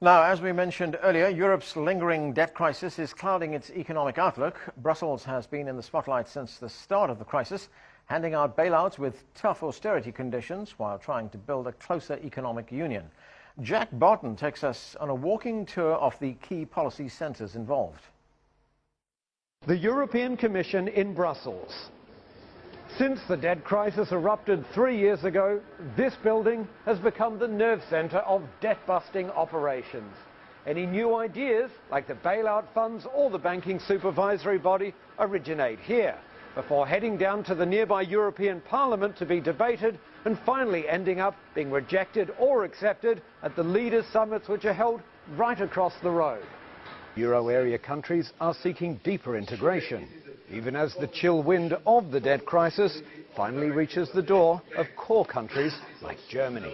Now, as we mentioned earlier, Europe's lingering debt crisis is clouding its economic outlook. Brussels has been in the spotlight since the start of the crisis, handing out bailouts with tough austerity conditions while trying to build a closer economic union. Jack Barton takes us on a walking tour of the key policy centres involved. The European Commission in Brussels. Since the debt crisis erupted 3 years ago, this building has become the nerve centre of debt-busting operations. Any new ideas, like the bailout funds or the banking supervisory body, originate here, before heading down to the nearby European Parliament to be debated and finally ending up being rejected or accepted at the leaders' summits which are held right across the road. Euro area countries are seeking deeper integration, even as the chill wind of the debt crisis finally reaches the door of core countries like Germany.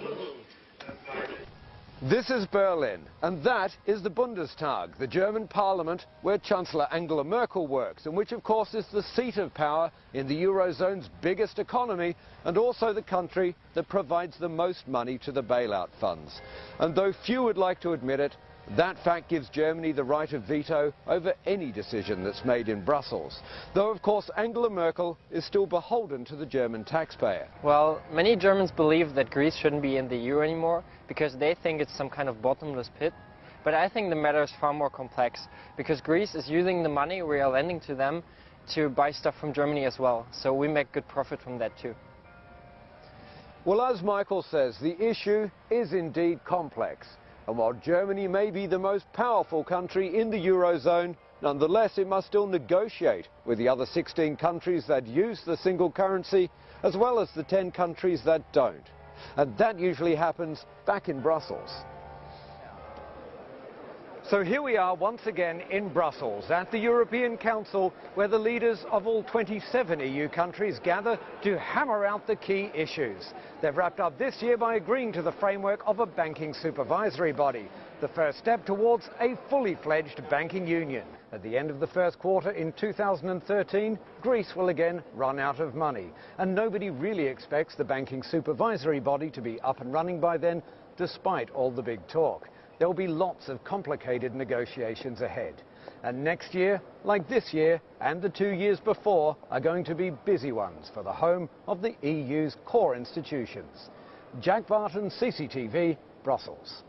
This is Berlin, and that is the Bundestag, the German parliament where Chancellor Angela Merkel works, and which of course is the seat of power in the Eurozone's biggest economy and also the country that provides the most money to the bailout funds. And though few would like to admit it, that fact gives Germany the right of veto over any decision that's made in Brussels. Though, of course, Angela Merkel is still beholden to the German taxpayer. Well, many Germans believe that Greece shouldn't be in the euro anymore because they think it's some kind of bottomless pit. But I think the matter is far more complex because Greece is using the money we are lending to them to buy stuff from Germany as well. So we make good profit from that too. Well, as Michael says, the issue is indeed complex. And while Germany may be the most powerful country in the Eurozone, nonetheless it must still negotiate with the other 16 countries that use the single currency, as well as the 10 countries that don't. And that usually happens back in Brussels. So here we are once again in Brussels at the European Council, where the leaders of all 27 EU countries gather to hammer out the key issues. They've wrapped up this year by agreeing to the framework of a banking supervisory body, the first step towards a fully fledged banking union. At the end of the first quarter in 2013, Greece will again run out of money, and nobody really expects the banking supervisory body to be up and running by then, despite all the big talk. There will be lots of complicated negotiations ahead. And next year, like this year and the 2 years before, are going to be busy ones for the home of the EU's core institutions. Jack Barton, CCTV, Brussels.